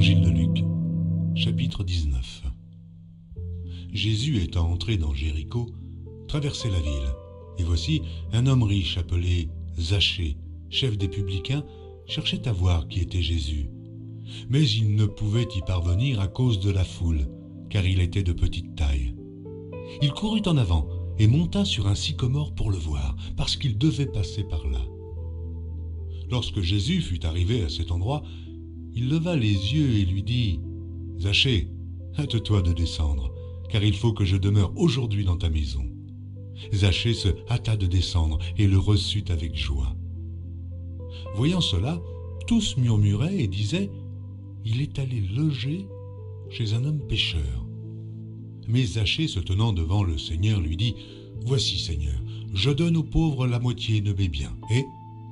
Évangile de Luc, chapitre 19. Jésus étant entré dans Jéricho, traversait la ville, et voici un homme riche appelé Zachée, chef des publicains, cherchait à voir qui était Jésus. Mais il ne pouvait y parvenir à cause de la foule, car il était de petite taille. Il courut en avant et monta sur un sycomore pour le voir, parce qu'il devait passer par là. Lorsque Jésus fut arrivé à cet endroit, il leva les yeux et lui dit « Zachée, hâte-toi de descendre, car il faut que je demeure aujourd'hui dans ta maison. » Zachée se hâta de descendre et le reçut avec joie. Voyant cela, tous murmuraient et disaient « Il est allé loger chez un homme pécheur. » Mais Zachée, se tenant devant le Seigneur, lui dit « Voici, Seigneur, je donne aux pauvres la moitié de mes biens, et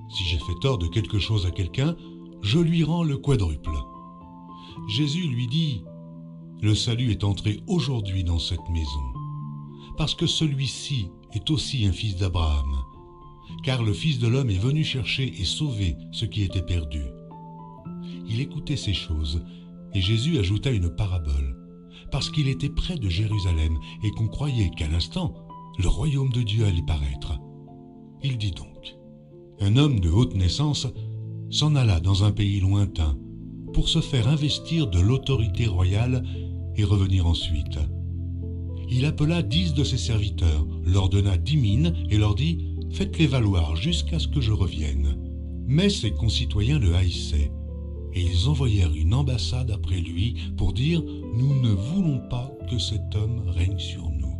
si j'ai fait tort de quelque chose à quelqu'un, je lui rends le quadruple. » Jésus lui dit « Le salut est entré aujourd'hui dans cette maison, parce que celui-ci est aussi un fils d'Abraham, car le Fils de l'homme est venu chercher et sauver ce qui était perdu. » Il écoutait ces choses, et Jésus ajouta une parabole, parce qu'il était près de Jérusalem et qu'on croyait qu'à l'instant, le royaume de Dieu allait paraître. Il dit donc, un homme de haute naissance s'en alla dans un pays lointain pour se faire investir de l'autorité royale et revenir ensuite. Il appela 10 de ses serviteurs, leur donna 10 mines et leur dit « Faites-les valoir jusqu'à ce que je revienne. » Mais ses concitoyens le haïssaient, et ils envoyèrent une ambassade après lui pour dire « Nous ne voulons pas que cet homme règne sur nous. »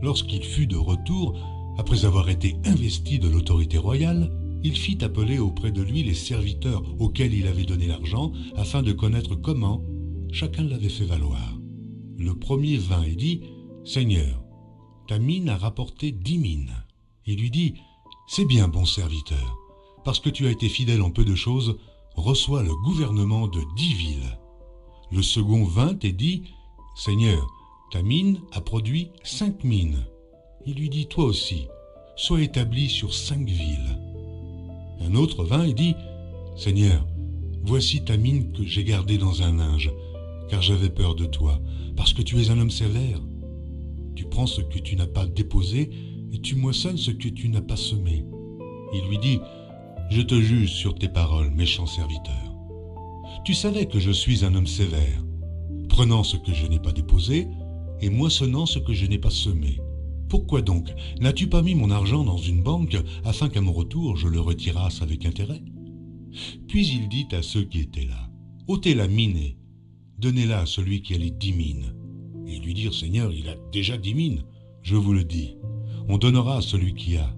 Lorsqu'il fut de retour, après avoir été investi de l'autorité royale, il fit appeler auprès de lui les serviteurs auxquels il avait donné l'argent, afin de connaître comment chacun l'avait fait valoir. Le premier vint et dit « Seigneur, ta mine a rapporté 10 mines. » Il lui dit « C'est bien, bon serviteur, parce que tu as été fidèle en peu de choses, reçois le gouvernement de 10 villes. » Le second vint et dit « Seigneur, ta mine a produit 5 mines. » Il lui dit « Toi aussi, sois établi sur 5 villes. » Un autre vint et dit « Seigneur, voici ta mine que j'ai gardée dans un linge, car j'avais peur de toi, parce que tu es un homme sévère. Tu prends ce que tu n'as pas déposé, et tu moissonnes ce que tu n'as pas semé. » Il lui dit « Je te juge sur tes paroles, méchant serviteur. Tu savais que je suis un homme sévère, prenant ce que je n'ai pas déposé, et moissonnant ce que je n'ai pas semé. Pourquoi donc n'as-tu pas mis mon argent dans une banque afin qu'à mon retour je le retirasse avec intérêt ?» Puis il dit à ceux qui étaient là, « ôtez la mine et donnez-la à celui qui a les 10 mines. » Et ils lui dirent, « Seigneur, il a déjà 10 mines. » Je vous le dis, on donnera à celui qui a,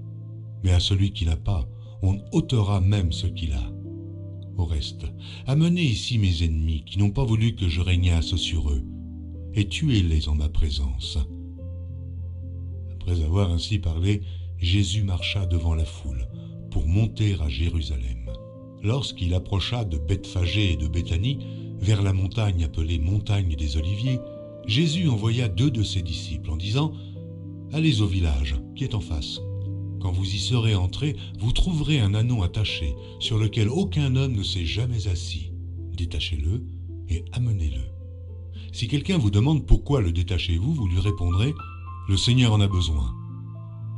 mais à celui qui n'a pas, on ôtera même ce qu'il a. Au reste, amenez ici mes ennemis qui n'ont pas voulu que je régnasse sur eux, et tuez-les en ma présence. » Après avoir ainsi parlé, Jésus marcha devant la foule pour monter à Jérusalem. Lorsqu'il approcha de Bethphagée et de Béthanie, vers la montagne appelée montagne des Oliviers, Jésus envoya 2 de ses disciples en disant « Allez au village qui est en face. Quand vous y serez entrés, vous trouverez un ânon attaché sur lequel aucun homme ne s'est jamais assis. Détachez-le et amenez-le. Si quelqu'un vous demande pourquoi le détachez-vous, vous lui répondrez « Le Seigneur en a besoin. »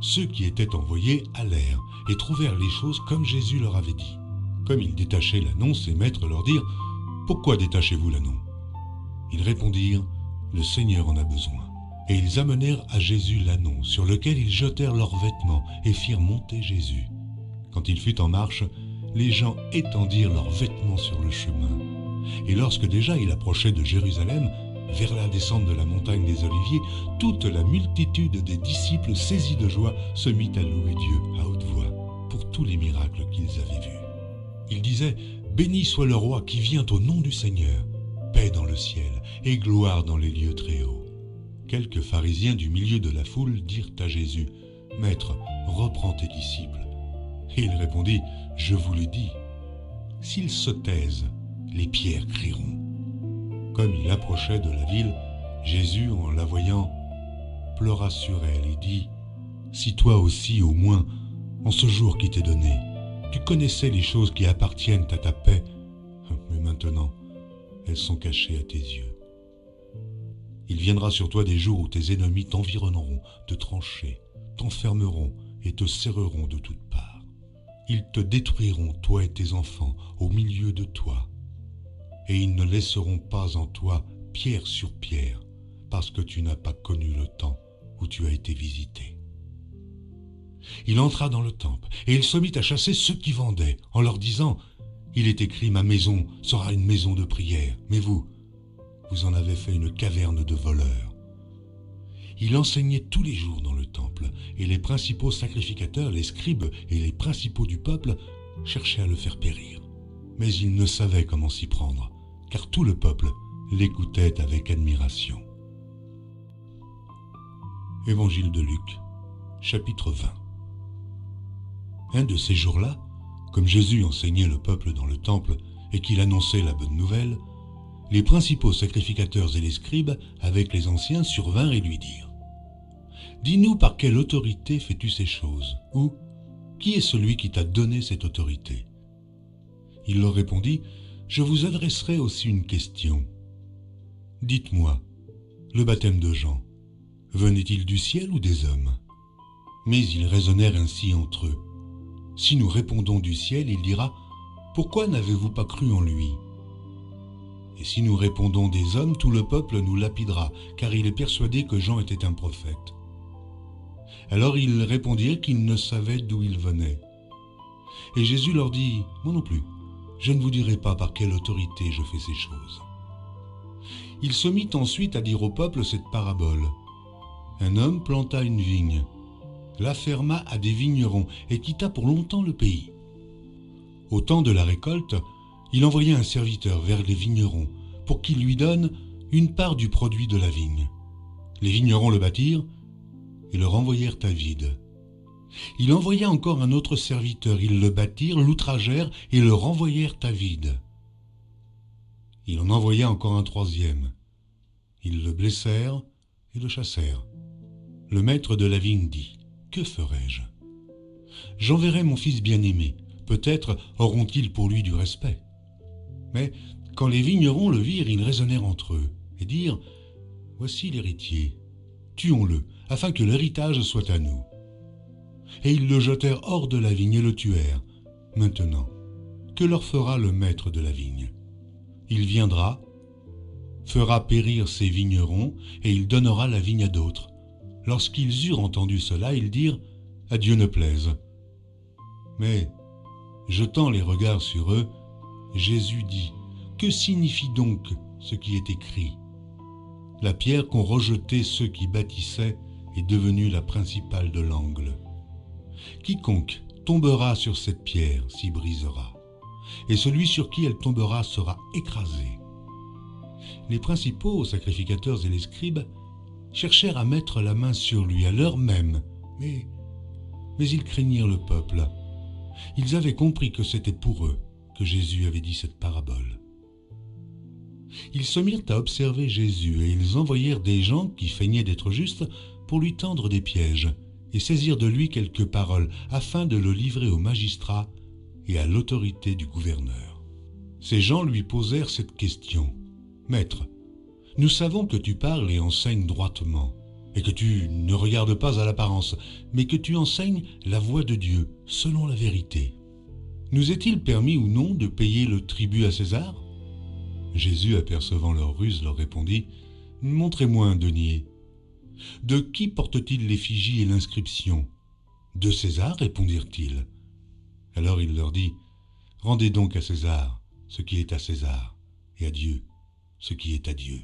Ceux qui étaient envoyés allèrent et trouvèrent les choses comme Jésus leur avait dit. Comme ils détachaient l'ânon, ses maîtres leur dirent « Pourquoi détachez-vous l'ânon » Ils répondirent « Le Seigneur en a besoin. » Et ils amenèrent à Jésus l'ânon, sur lequel ils jetèrent leurs vêtements et firent monter Jésus. Quand il fut en marche, les gens étendirent leurs vêtements sur le chemin. Et lorsque déjà il approchait de Jérusalem, vers la descente de la montagne des Oliviers, toute la multitude des disciples saisis de joie se mit à louer Dieu à haute voix pour tous les miracles qu'ils avaient vus. Ils disaient « Béni soit le roi qui vient au nom du Seigneur, paix dans le ciel et gloire dans les lieux très hauts. » Quelques pharisiens du milieu de la foule dirent à Jésus « Maître, reprends tes disciples. » Et il répondit « Je vous le dis, s'ils se taisent, les pierres crieront. » Comme il approchait de la ville, Jésus, en la voyant, pleura sur elle et dit « Si toi aussi, au moins, en ce jour qui t'est donné, tu connaissais les choses qui appartiennent à ta paix, mais maintenant, elles sont cachées à tes yeux. Il viendra sur toi des jours où tes ennemis t'environneront de tranchées, t'enfermeront et te serreront de toutes parts. Ils te détruiront, toi et tes enfants, au milieu de toi. Et ils ne laisseront pas en toi pierre sur pierre, parce que tu n'as pas connu le temps où tu as été visité. Il entra dans le temple, et il se mit à chasser ceux qui vendaient, en leur disant « Il est écrit, ma maison sera une maison de prière, mais vous en avez fait une caverne de voleurs. » Il enseignait tous les jours dans le temple, et les principaux sacrificateurs, les scribes et les principaux du peuple cherchaient à le faire périr. Mais il ne savait comment s'y prendre, car tout le peuple l'écoutait avec admiration. Évangile de Luc, chapitre 20. Un de ces jours-là, comme Jésus enseignait le peuple dans le temple et qu'il annonçait la bonne nouvelle, les principaux sacrificateurs et les scribes, avec les anciens, survinrent et lui dirent « Dis-nous par quelle autorité fais-tu ces choses, ou qui est celui qui t'a donné cette autorité ?» Il leur répondit « Je vous adresserai aussi une question. Dites-moi, le baptême de Jean, venait-il du ciel ou des hommes ?» Mais ils raisonnèrent ainsi entre eux. Si nous répondons du ciel, il dira « Pourquoi n'avez-vous pas cru en lui ?» Et si nous répondons des hommes, tout le peuple nous lapidera, car il est persuadé que Jean était un prophète. Alors ils répondirent qu'ils ne savaient d'où il venait. Et Jésus leur dit « Moi non plus, je ne vous dirai pas par quelle autorité je fais ces choses. » Il se mit ensuite à dire au peuple cette parabole. Un homme planta une vigne, la ferma à des vignerons et quitta pour longtemps le pays. Au temps de la récolte, il envoya un serviteur vers les vignerons pour qu'il lui donne une part du produit de la vigne. Les vignerons le battirent et le renvoyèrent à vide. Il envoya encore un autre serviteur, ils le battirent, l'outragèrent et le renvoyèrent à vide. Il en envoya encore un troisième. Ils le blessèrent et le chassèrent. Le maître de la vigne dit « Que ferai-je ? J'enverrai mon fils bien-aimé, peut-être auront-ils pour lui du respect. » Mais quand les vignerons le virent, ils raisonnèrent entre eux et dirent « Voici l'héritier, tuons-le, afin que l'héritage soit à nous. » Et ils le jetèrent hors de la vigne et le tuèrent. Maintenant, que leur fera le maître de la vigne ? Il viendra, fera périr ses vignerons, et il donnera la vigne à d'autres. Lorsqu'ils eurent entendu cela, ils dirent « À Dieu ne plaise. » Mais, jetant les regards sur eux, Jésus dit « Que signifie donc ce qui est écrit ? La pierre qu'ont rejetée ceux qui bâtissaient est devenue la principale de l'angle. Quiconque tombera sur cette pierre s'y brisera, et celui sur qui elle tombera sera écrasé. » Les principaux sacrificateurs et les scribes cherchèrent à mettre la main sur lui à l'heure même, mais ils craignirent le peuple. Ils avaient compris que c'était pour eux que Jésus avait dit cette parabole. Ils se mirent à observer Jésus et ils envoyèrent des gens qui feignaient d'être justes pour lui tendre des pièges et saisir de lui quelques paroles afin de le livrer aux magistrats et à l'autorité du gouverneur. Ces gens lui posèrent cette question. « Maître, nous savons que tu parles et enseignes droitement, et que tu ne regardes pas à l'apparence, mais que tu enseignes la voie de Dieu selon la vérité. Nous est-il permis ou non de payer le tribut à César ?» Jésus, apercevant leur ruse, leur répondit « Montrez-moi un denier. » « De qui porte-t-il l'effigie et l'inscription ? » ?»« De César, répondirent-ils. Alors il leur dit « Rendez donc à César ce qui est à César, et à Dieu ce qui est à Dieu. »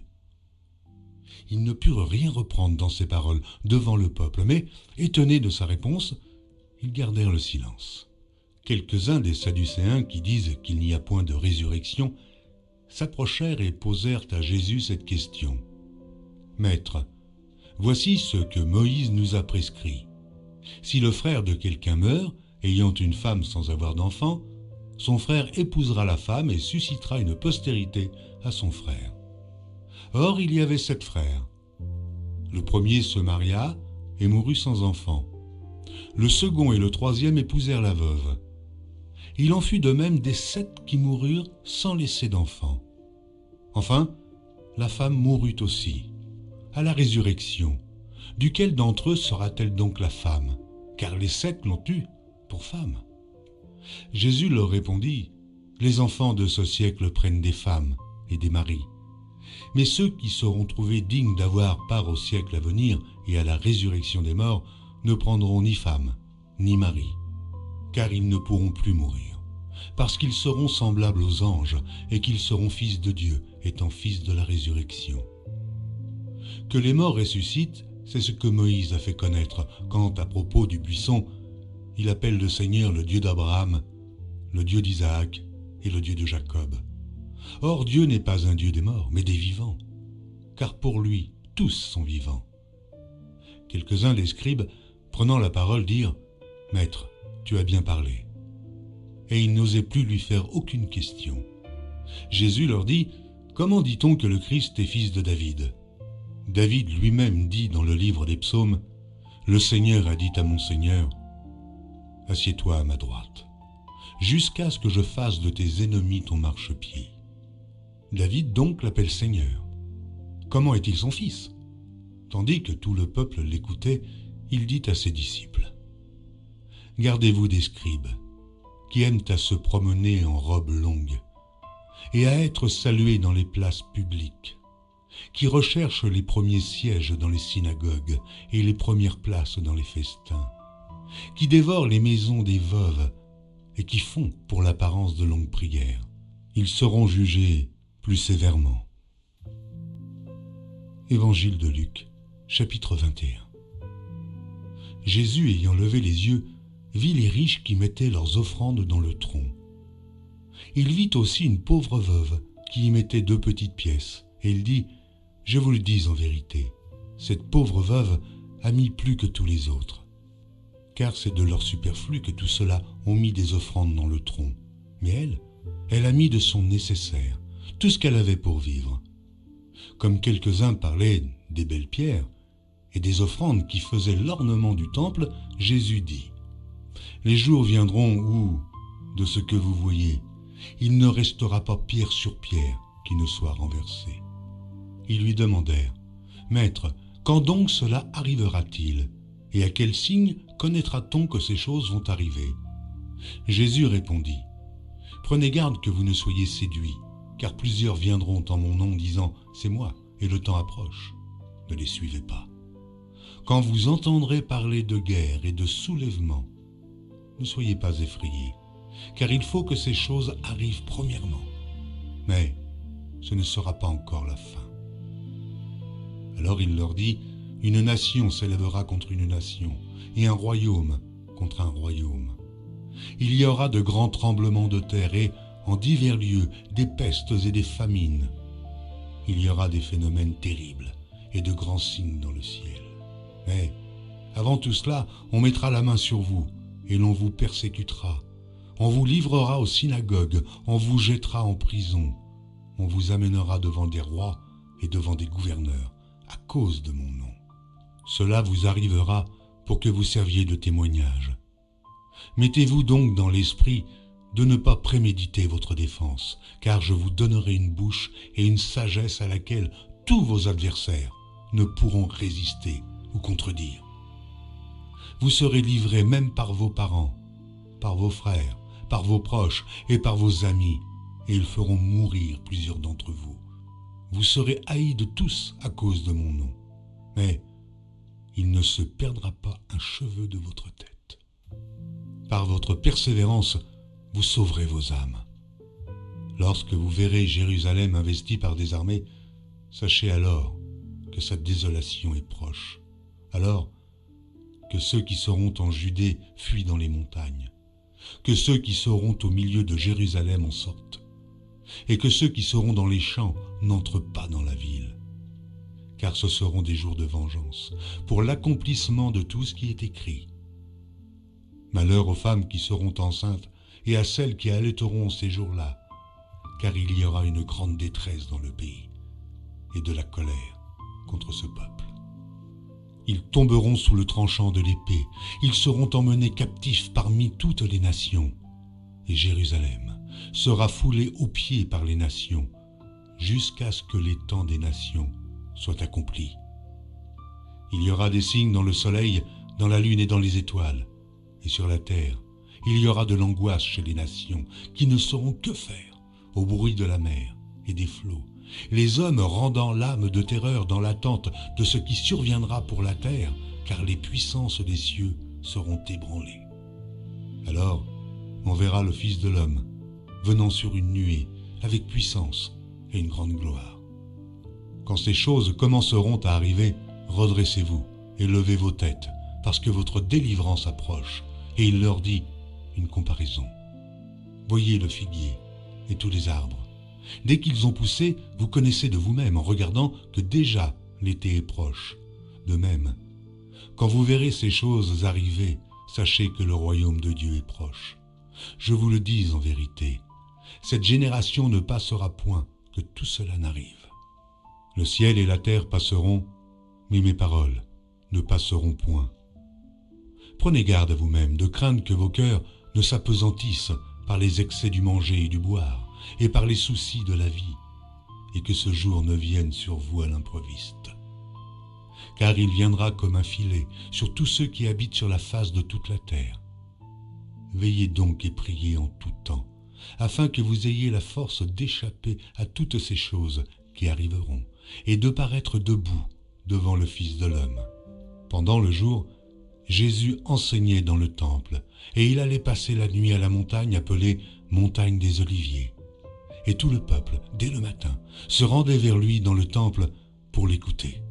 Ils ne purent rien reprendre dans ses paroles devant le peuple, mais, étonnés de sa réponse, ils gardèrent le silence. Quelques-uns des Sadducéens qui disent qu'il n'y a point de résurrection s'approchèrent et posèrent à Jésus cette question. « Maître, voici ce que Moïse nous a prescrit. Si le frère de quelqu'un meurt, ayant une femme sans avoir d'enfant, son frère épousera la femme et suscitera une postérité à son frère. Or, il y avait 7 frères. Le premier se maria et mourut sans enfant. Le second et le troisième épousèrent la veuve. Il en fut de même des 7 qui moururent sans laisser d'enfant. Enfin, la femme mourut aussi. À la résurrection, duquel d'entre eux sera-t-elle donc la femme? Car les 7 l'ont eue pour femme. Jésus leur répondit, les enfants de ce siècle prennent des femmes et des maris. Mais ceux qui seront trouvés dignes d'avoir part au siècle à venir et à la résurrection des morts ne prendront ni femme, ni mari, car ils ne pourront plus mourir, parce qu'ils seront semblables aux anges et qu'ils seront fils de Dieu, étant fils de la résurrection. Que les morts ressuscitent, c'est ce que Moïse a fait connaître quand, à propos du buisson, il appelle le Seigneur le Dieu d'Abraham, le Dieu d'Isaac et le Dieu de Jacob. Or, Dieu n'est pas un Dieu des morts, mais des vivants, car pour lui, tous sont vivants. Quelques-uns des scribes, prenant la parole, dirent « Maître, tu as bien parlé. » Et ils n'osaient plus lui faire aucune question. Jésus leur dit « Comment dit-on que le Christ est fils de David ?» David lui-même dit dans le livre des psaumes « Le Seigneur a dit à mon Seigneur, assieds-toi à ma droite, jusqu'à ce que je fasse de tes ennemis ton marchepied. » David donc l'appelle Seigneur. Comment est-il son fils? Tandis que tout le peuple l'écoutait, il dit à ses disciples, « Gardez-vous des scribes, qui aiment à se promener en robe longue, et à être salués dans les places publiques, qui recherchent les premiers sièges dans les synagogues et les premières places dans les festins, qui dévorent les maisons des veuves et qui font pour l'apparence de longues prières. Ils seront jugés plus sévèrement. » Évangile de Luc, chapitre 21. Jésus, ayant levé les yeux, vit les riches qui mettaient leurs offrandes dans le tronc. Il vit aussi une pauvre veuve qui y mettait 2 petites pièces, et il dit « Je vous le dis en vérité, cette pauvre veuve a mis plus que tous les autres. Car c'est de leur superflu que tous ceux-là ont mis des offrandes dans le tronc. Mais elle a mis de son nécessaire, tout ce qu'elle avait pour vivre. » Comme quelques-uns parlaient des belles pierres et des offrandes qui faisaient l'ornement du temple, Jésus dit « Les jours viendront où, de ce que vous voyez, il ne restera pas pierre sur pierre qui ne soit renversée. » Ils lui demandèrent « Maître, quand donc cela arrivera-t-il? Et à quel signe connaîtra-t-on que ces choses vont arriver ?» Jésus répondit « Prenez garde que vous ne soyez séduits, car plusieurs viendront en mon nom disant « C'est moi » et le temps approche. Ne les suivez pas. Quand vous entendrez parler de guerre et de soulèvement, ne soyez pas effrayés, car il faut que ces choses arrivent premièrement. Mais ce ne sera pas encore la fin. Alors il leur dit, une nation s'élèvera contre une nation, et un royaume contre un royaume. Il y aura de grands tremblements de terre et, en divers lieux, des pestes et des famines. Il y aura des phénomènes terribles et de grands signes dans le ciel. Mais, avant tout cela, on mettra la main sur vous, et l'on vous persécutera. On vous livrera aux synagogues, on vous jettera en prison. On vous amènera devant des rois et devant des gouverneurs, à cause de mon nom. Cela vous arrivera pour que vous serviez de témoignage. Mettez-vous donc dans l'esprit de ne pas préméditer votre défense, car je vous donnerai une bouche et une sagesse à laquelle tous vos adversaires ne pourront résister ou contredire. Vous serez livrés même par vos parents, par vos frères, par vos proches et par vos amis, et ils feront mourir plusieurs d'entre vous. Vous serez haïs de tous à cause de mon nom, mais il ne se perdra pas un cheveu de votre tête. Par votre persévérance, vous sauverez vos âmes. Lorsque vous verrez Jérusalem investie par des armées, sachez alors que sa désolation est proche. Alors que ceux qui seront en Judée fuient dans les montagnes, que ceux qui seront au milieu de Jérusalem en sortent, et que ceux qui seront dans les champs n'entrent pas dans la ville. Car ce seront des jours de vengeance, pour l'accomplissement de tout ce qui est écrit. Malheur aux femmes qui seront enceintes et à celles qui allaiteront ces jours-là, car il y aura une grande détresse dans le pays, et de la colère contre ce peuple. Ils tomberont sous le tranchant de l'épée, ils seront emmenés captifs parmi toutes les nations, et Jérusalem sera foulée aux pieds par les nations, jusqu'à ce que les temps des nations soient accomplis. Il y aura des signes dans le soleil, dans la lune et dans les étoiles, et sur la terre, il y aura de l'angoisse chez les nations, qui ne sauront que faire au bruit de la mer et des flots, les hommes rendant l'âme de terreur dans l'attente de ce qui surviendra pour la terre, car les puissances des cieux seront ébranlées. Alors, on verra le Fils de l'homme venant sur une nuée avec puissance et une grande gloire. Quand ces choses commenceront à arriver, redressez-vous et levez vos têtes, parce que votre délivrance approche. Et il leur dit une comparaison. Voyez le figuier et tous les arbres. Dès qu'ils ont poussé, vous connaissez de vous-même en regardant que déjà l'été est proche. De même, quand vous verrez ces choses arriver, sachez que le royaume de Dieu est proche. Je vous le dis en vérité, cette génération ne passera point que tout cela n'arrive. Le ciel et la terre passeront, mais mes paroles ne passeront point. Prenez garde à vous-même de craindre que vos cœurs ne s'apesantissent par les excès du manger et du boire, et par les soucis de la vie, et que ce jour ne vienne sur vous à l'improviste. Car il viendra comme un filet sur tous ceux qui habitent sur la face de toute la terre. Veillez donc et priez en tout temps, afin que vous ayez la force d'échapper à toutes ces choses qui arriveront, et de paraître debout devant le Fils de l'homme. Pendant le jour, Jésus enseignait dans le temple, et il allait passer la nuit à la montagne appelée Montagne des Oliviers. Et tout le peuple, dès le matin, se rendait vers lui dans le temple pour l'écouter.